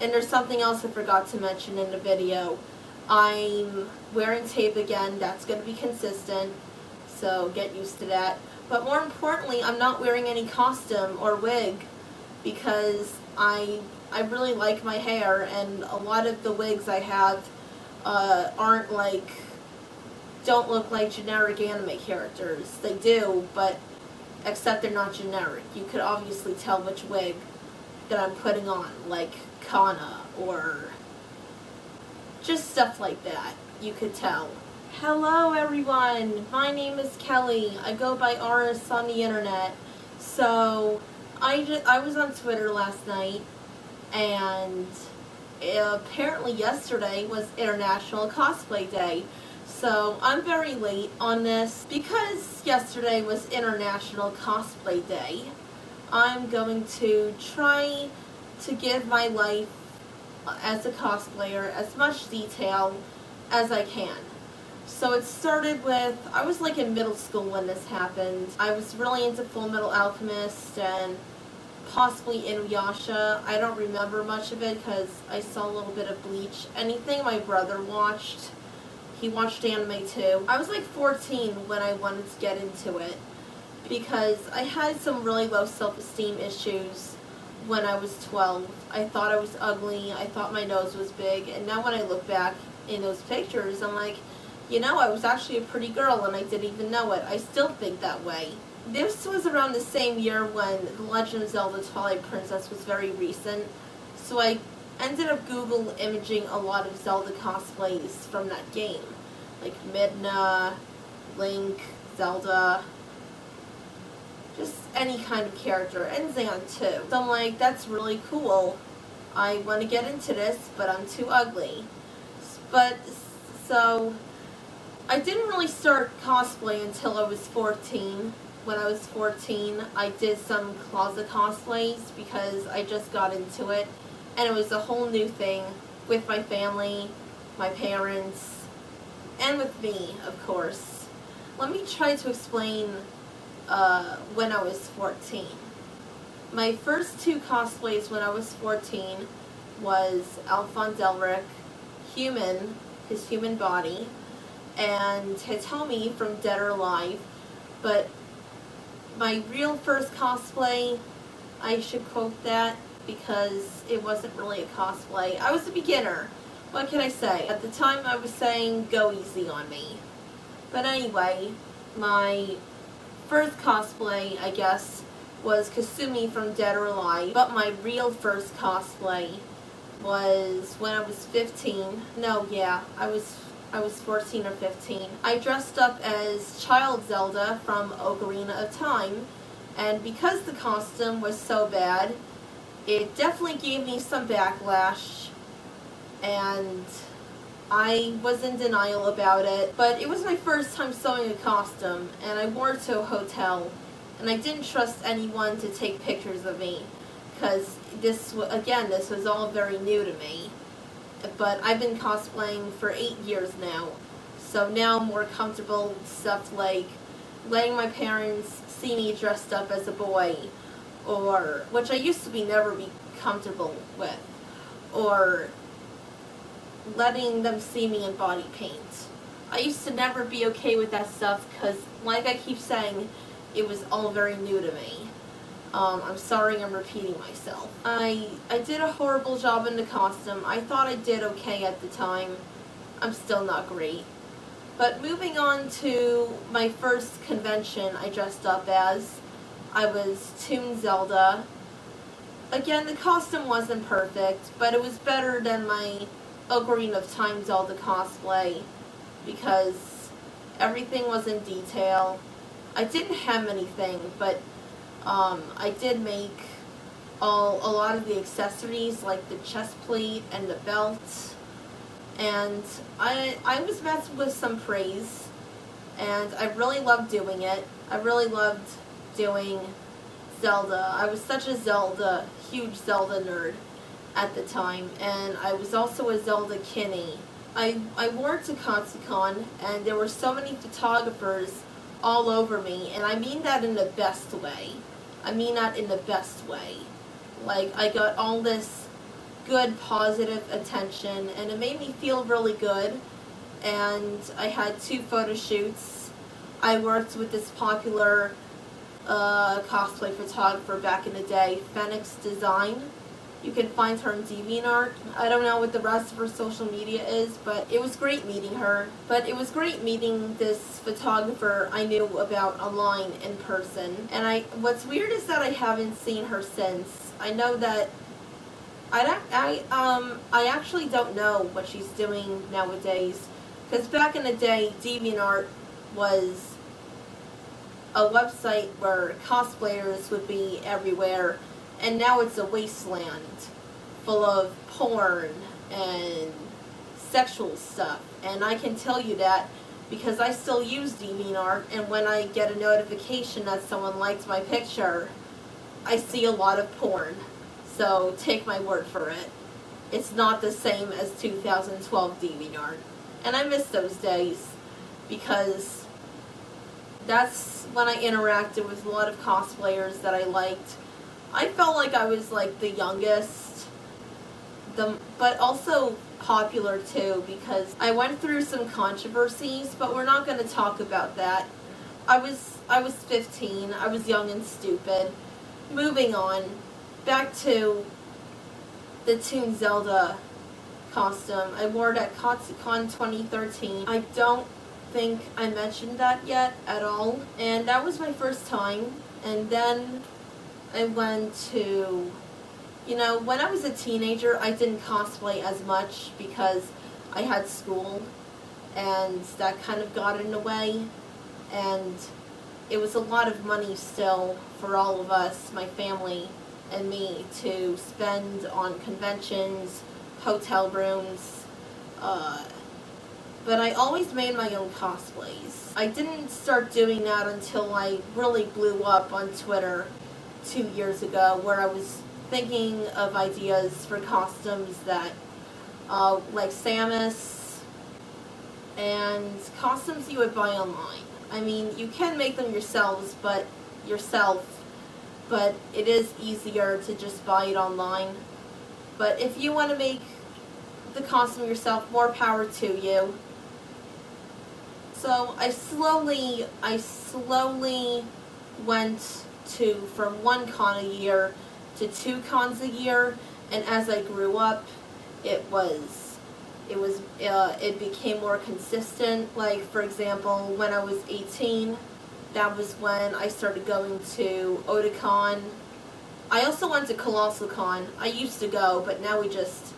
And there's something else I forgot to mention in the video. I'm wearing tape again. That's going to be consistent, so get used to that. But more importantly, I'm not wearing any costume or wig because I really like my hair, and a lot of the wigs I have aren't like, don't look like generic anime characters. They do, but except they're not generic. You could obviously tell which wig that I'm putting on, like Kana or just stuff like that. You could tell. Hello everyone, my name is Kelly. I go by Aris on the internet. So I was on Twitter last night, and apparently yesterday was International Cosplay Day. So I'm very late on this. Because yesterday was International Cosplay Day, I'm going to try to give my life as a cosplayer as much detail as I can. So it started with, I was like in middle school when this happened. I was really into Full Metal Alchemist and possibly Inuyasha. I don't remember much of it because I saw a little bit of Bleach. Anything my brother watched, he watched anime too. I was like 14 when I wanted to get into it because I had some really low self-esteem issues when I was 12. I thought I was ugly, I thought my nose was big, and now when I look back in those pictures, I'm like, you know, I was actually a pretty girl and I didn't even know it. I still think that way. This was around the same year when The Legend of Zelda Twilight Princess was very recent, so I ended up Google imaging a lot of Zelda cosplays from that game. Like Midna, Link, Zelda, just any kind of character, and Zan too. So I'm like, that's really cool. I want to get into this, but I'm too ugly. So I didn't really start cosplay until I was 14. When I was 14, I did some closet cosplays because I just got into it, and it was a whole new thing with my family, my parents, and with me, of course. Let me try to explain when I was 14. My first two cosplays when I was 14 was Alphonse Elric, human, his human body, and Hitomi from Dead or Alive. But my real first cosplay, I should quote that because it wasn't really a cosplay. I was a beginner. What can I say? At the time I was saying go easy on me. But anyway, my first cosplay, I guess, was Kasumi from Dead or Alive. But my real first cosplay was when I was 15. No, yeah, I was 14 or 15. I dressed up as Child Zelda from Ocarina of Time, and because the costume was so bad, it definitely gave me some backlash, and I was in denial about it. But it was my first time sewing a costume, and I wore it to a hotel, and I didn't trust anyone to take pictures of me, because this was all very new to me. But I've been cosplaying for 8 years now, so now I'm more comfortable with stuff like letting my parents see me dressed up as a boy, or, which I used to never be comfortable with, or letting them see me in body paint. I used to never be okay with that stuff because, like I keep saying, it was all very new to me. I'm sorry I'm repeating myself. I did a horrible job in the costume. I thought I did okay at the time. I'm still not great. But moving on to my first convention I dressed up as, I was Toon Zelda. Again, the costume wasn't perfect, but it was better than my Ocarina of Time Zelda cosplay because everything was in detail. I didn't hem anything, but I did make a lot of the accessories, like the chest plate and the belt, and I was met with some praise, and I really loved doing it. I really loved doing Zelda. I was such a huge Zelda nerd at the time, and I was also a Zelda kinney. I wore it to Katsucon, and there were so many photographers all over me, and I mean that in the best way. I mean that in the best way. Like, I got all this good, positive attention, and it made me feel really good. And I had 2 photo shoots. I worked with this popular cosplay photographer back in the day, Phoenix Design. You can find her on DeviantArt. I don't know what the rest of her social media is, but it was great meeting her. But it was great meeting this photographer I knew about online in person. And what's weird is that I haven't seen her since. I know that I actually don't know what she's doing nowadays, because back in the day, DeviantArt was a website where cosplayers would be everywhere, and now it's a wasteland full of porn and sexual stuff. And I can tell you that because I still use DeviantArt, and when I get a notification that someone liked my picture, I see a lot of porn. So take my word for it. It's not the same as 2012 DeviantArt. And I miss those days because that's when I interacted with a lot of cosplayers that I liked. I felt like I was like the youngest, but also popular too, because I went through some controversies, but we're not going to talk about that. I was 15. I was young and stupid. Moving on. Back to the Toon Zelda costume. I wore it at Katsucon 2013. I don't think I mentioned that yet at all. And that was my first time. And then I went to, when I was a teenager, I didn't cosplay as much because I had school. And that kind of got in the way. And it was a lot of money still for all of us, my family and me, to spend on conventions, hotel rooms, but I always made my own cosplays. I didn't start doing that until I really blew up on Twitter 2 years ago, where I was thinking of ideas for costumes that, like Samus, and costumes you would buy online. I mean, you can make them yourself, but it is easier to just buy it online. But if you want to make the costume yourself, more power to you. So I slowly went from 1 con a year to 2 cons a year, and as I grew up, it became more consistent. Like, for example, when I was 18, that was when I started going to Otakon. I also went to Colossal Con. I used to go, but now we just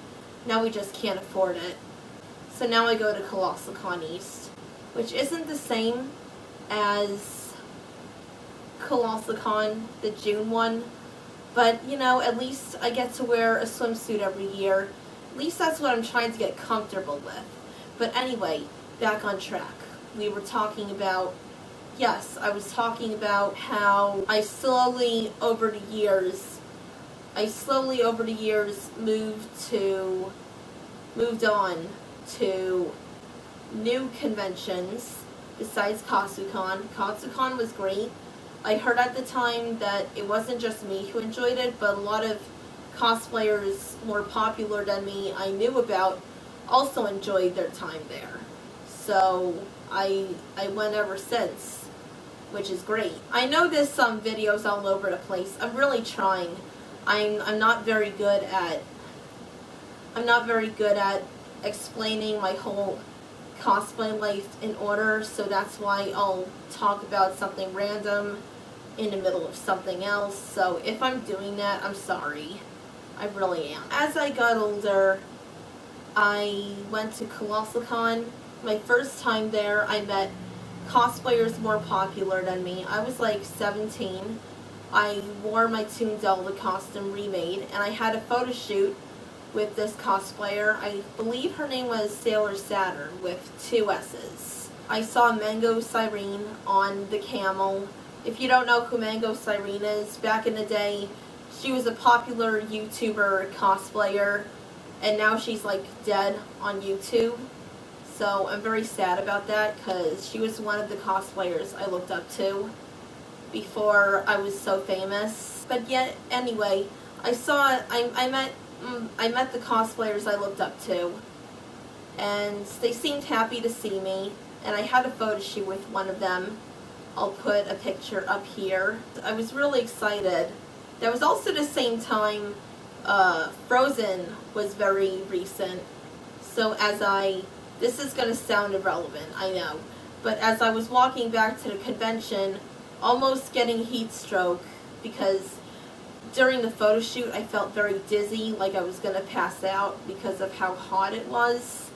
can't afford it. So now I go to Colossal Con East, which isn't the same as Colossal Con, the June one, but at least I get to wear a swimsuit every year. At least that's what I'm trying to get comfortable with. But anyway, back on track. We were talking about, yes, I was talking about how I slowly over the years moved on to new conventions besides Katsucon. Katsucon was great. I heard at the time that it wasn't just me who enjoyed it, but a lot of cosplayers more popular than me I knew about also enjoyed their time there. So I went ever since, which is great. I know there's some videos all over the place. I'm really trying. I'm not very good at explaining my whole cosplay life in order, so that's why I'll talk about something random in the middle of something else. So if I'm doing that, I'm sorry. I really am. As I got older, I went to Colossal Con. My first time there, I met cosplayers more popular than me. I was like 17. I wore my Toon Zelda costume remade, and I had a photo shoot with this cosplayer. I believe her name was Sailor Saturn with 2 S's. I saw Mango Cyrene on the camel. If you don't know who Mango Cyrene is, back in the day, she was a popular YouTuber cosplayer, and now she's like dead on YouTube. So I'm very sad about that, because she was one of the cosplayers I looked up to before I was so famous. But yet, anyway, I met I met the cosplayers I looked up to, and they seemed happy to see me, and I had a photo shoot with one of them. I'll put a picture up here. I was really excited. That was also the same time Frozen was very recent. So this is going to sound irrelevant, I know, but as I was walking back to the convention, almost getting heat stroke, because during the photo shoot I felt very dizzy, like I was going to pass out because of how hot it was.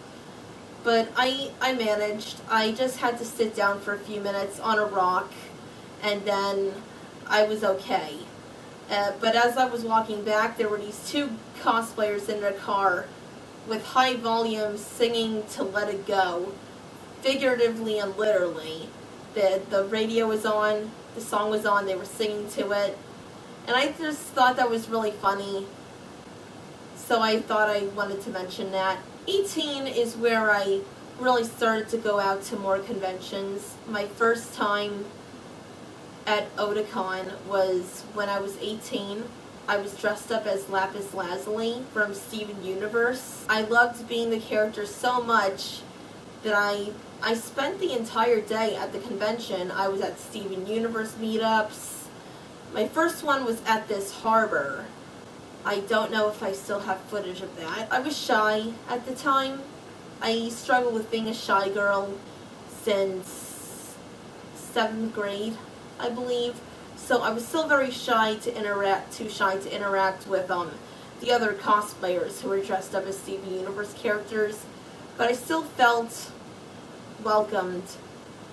But I managed. I just had to sit down for a few minutes on a rock, and then I was okay. But as I was walking back, there were these two cosplayers in their car with high volume singing to Let It Go, figuratively and literally. The radio was on, the song was on, they were singing to it, and I just thought that was really funny, so I thought I wanted to mention that. 18 is where I really started to go out to more conventions. My first time at Otakon was when I was 18. I was dressed up as Lapis Lazuli from Steven Universe. I loved being the character so much that I spent the entire day at the convention. I was at Steven Universe meetups. My first one was at this harbor. I don't know if I still have footage of that. I was shy at the time. I struggled with being a shy girl since 7th grade, I believe. So I was still very shy to interact, too shy to interact with the other cosplayers who were dressed up as Steven Universe characters. But I still felt welcomed,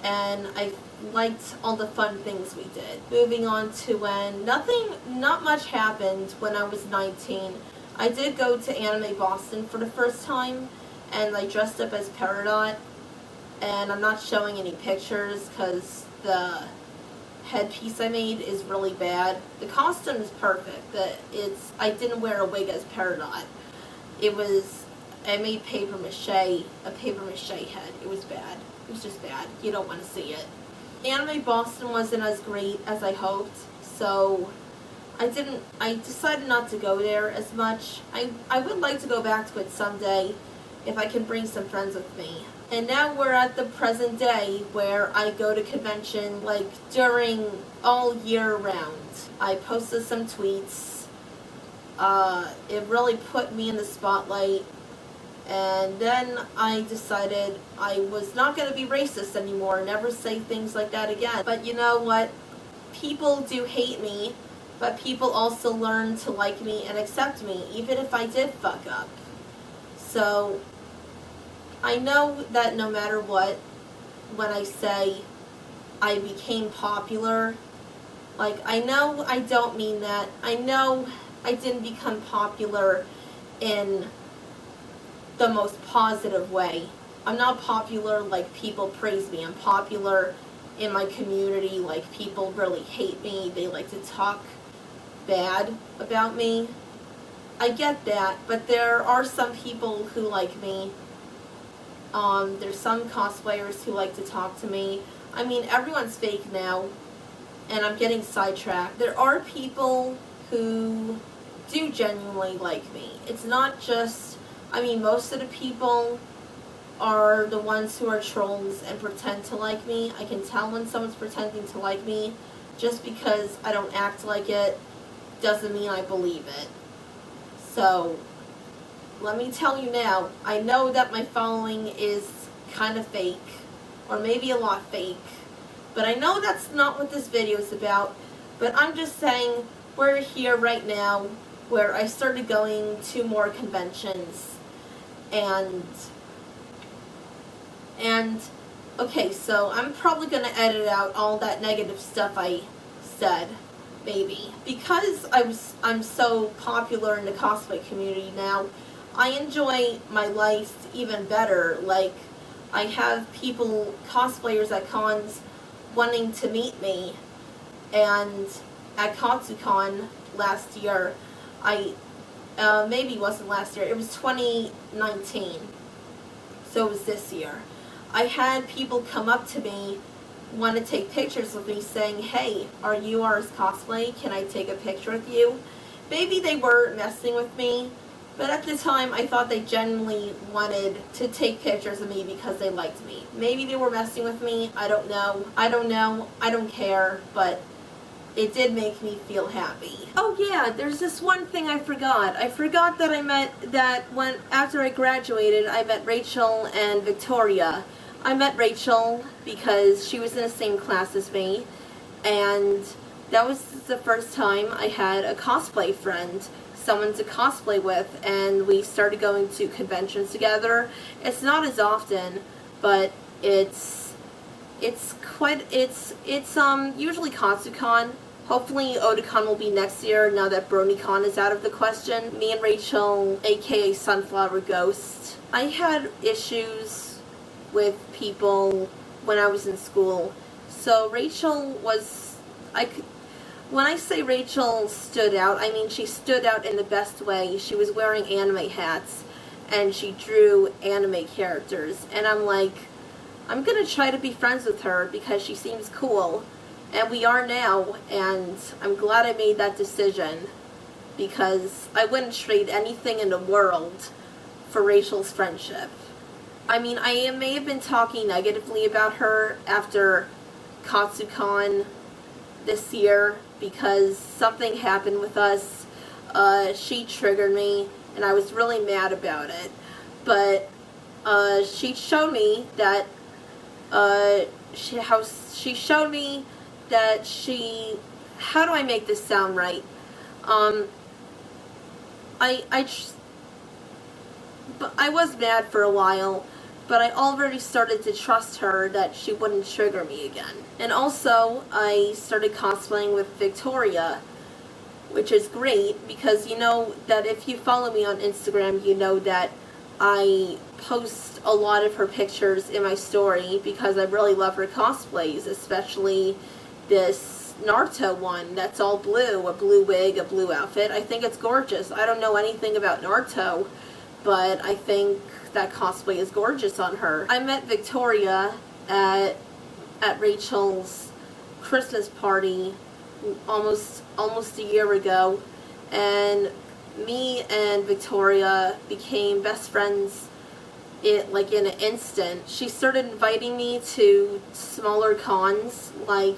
and I liked all the fun things we did. Moving on to when not much happened when I was 19. I did go to Anime Boston for the first time, and I dressed up as Peridot, and I'm not showing any pictures because the headpiece I made is really bad. The costume is perfect. I didn't wear a wig as Peridot. I made a paper mache head. It was bad. It was just bad. You don't want to see it. Anime Boston wasn't as great as I hoped, so I decided not to go there as much. I would like to go back to it someday if I can bring some friends with me. And now we're at the present day where I go to convention like during all year round. I posted some tweets. It really put me in the spotlight. And then I decided I was not going to be racist anymore, never say things like that again. But you know what? People do hate me, but people also learn to like me and accept me, even if I did fuck up. So I know that no matter what, when I say I became popular, like, I know I don't mean that. I know I didn't become popular in the most positive way. I'm not popular like people praise me. I'm popular in my community, like people really hate me. They like to talk bad about me. I get that, but there are some people who like me. There's some cosplayers who like to talk to me. I mean, everyone's fake now, and I'm getting sidetracked. There are people who do genuinely like me. It's not just, most of the people are the ones who are trolls and pretend to like me. I can tell when someone's pretending to like me. Just because I don't act like it doesn't mean I believe it. So, let me tell you now, I know that my following is kind of fake, or maybe a lot fake, but I know that's not what this video is about. But I'm just saying, we're here right now where I started going to more conventions, and okay, so I'm probably going to edit out all that negative stuff I said, maybe, because I'm so popular in the cosplay community now. I enjoy my life even better. Like, I have people, cosplayers at cons, wanting to meet me, and at Katsucon last year, maybe it wasn't last year, it was 2019, so it was this year. I had people come up to me, want to take pictures with me, saying, "Hey, are you Ars Cosplay? Can I take a picture with you?" Maybe they were messing with me, But at the time, I thought they genuinely wanted to take pictures of me because they liked me. Maybe they were messing with me. I don't know. I don't care. But it did make me feel happy. Oh yeah, there's this one thing I forgot. I forgot that after I graduated, I met Rachel and Victoria. I met Rachel because she was in the same class as me, and that was the first time I had a cosplay friend, someone to cosplay with, and we started going to conventions together. It's not as often, but it's usually Katsucon. Hopefully Otakon will be next year now that BronyCon is out of the question. Me and Rachel, aka Sunflower Ghost. I had issues with people when I was in school. So Rachel was, when I say Rachel stood out, I mean she stood out in the best way. She was wearing anime hats and she drew anime characters. And I'm like, I'm gonna try to be friends with her because she seems cool. And we are now, and I'm glad I made that decision because I wouldn't trade anything in the world for Rachel's friendship. I mean, I may have been talking negatively about her after Katsucon this year because something happened with us. She triggered me, and I was really mad about it. But she showed me that how do I make this sound right? But I was mad for a while, but I already started to trust her that she wouldn't trigger me again. And also, I started cosplaying with Victoria, which is great because you know that if you follow me on Instagram, you know that I post a lot of her pictures in my story because I really love her cosplays, especially this Naruto one that's all blue, a blue wig, a blue outfit. I think it's gorgeous. I don't know anything about Naruto, but I think that cosplay is gorgeous on her. I met Victoria at Rachel's Christmas party almost a year ago, and me and Victoria became best friends in an instant. She started inviting me to smaller cons like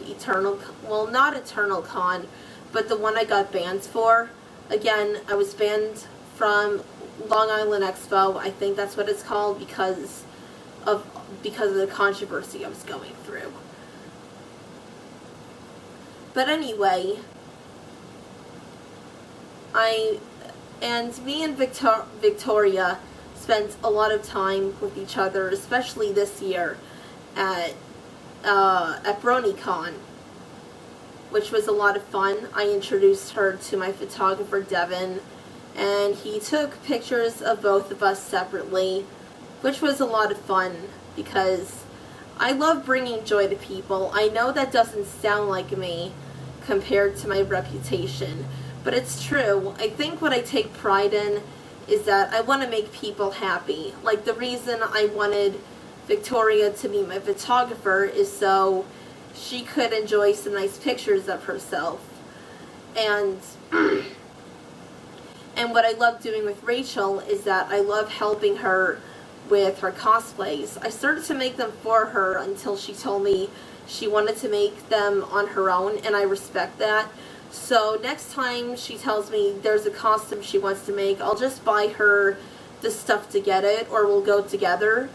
not Eternal Con, but the one I got banned for. Again, I was banned from Long Island Expo. I think that's what it's called because of the controversy I was going through. But anyway, me and Victoria spent a lot of time with each other, especially this year at BronyCon, which was a lot of fun. I introduced her to my photographer, Devin, and he took pictures of both of us separately, which was a lot of fun because I love bringing joy to people. I know that doesn't sound like me compared to my reputation, but it's true. I think what I take pride in is that I want to make people happy. Like, the reason I wanted Victoria to be my photographer is so she could enjoy some nice pictures of herself. And what I love doing with Rachel is that I love helping her with her cosplays. I started to make them for her until she told me she wanted to make them on her own, and I respect that. So next time she tells me there's a costume she wants to make, I'll just buy her the stuff to get it, or we'll go together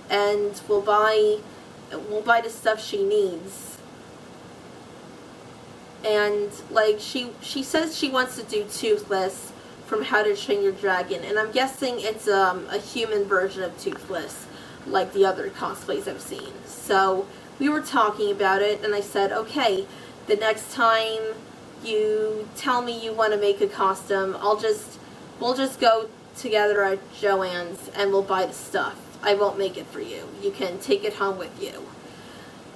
and we'll buy the stuff she needs. And like she says she wants to do Toothless from How to Train Your Dragon, and I'm guessing it's a human version of Toothless like the other cosplays I've seen. So we were talking about it, and I said, okay, the next time you tell me you want to make a costume, we'll just go together at Joann's and we'll buy the stuff. I won't make it for you. You can take it home with you.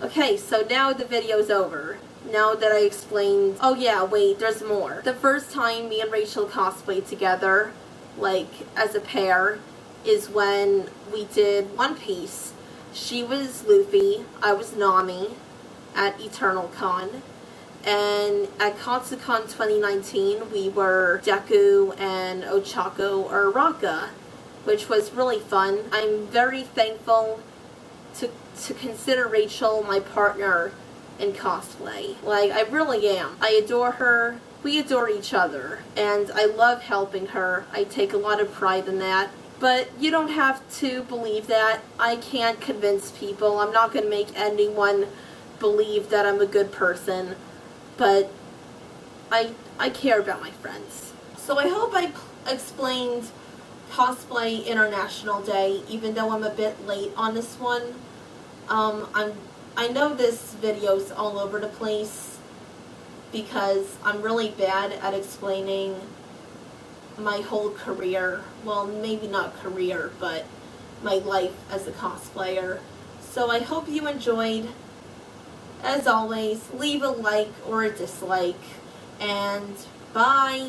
Okay, so now the video's over. Now that I explained, oh yeah, wait, there's more. The first time me and Rachel cosplayed together, like as a pair, is when we did One Piece. She was Luffy, I was Nami at Eternal Con. And at Katsucon 2019, we were Deku and Ochako or Raka, which was really fun. I'm very thankful to consider Rachel my partner in cosplay. Like, I really am. I adore her. We adore each other. And I love helping her. I take a lot of pride in that. But you don't have to believe that. I can't convince people. I'm not going to make anyone believe that I'm a good person. But I care about my friends. So I hope I explained Cosplay International Day, even though I'm a bit late on this one. I know this video's all over the place because I'm really bad at explaining my whole career. Well, maybe not career, but my life as a cosplayer. So I hope you enjoyed. As always, leave a like or a dislike, and bye!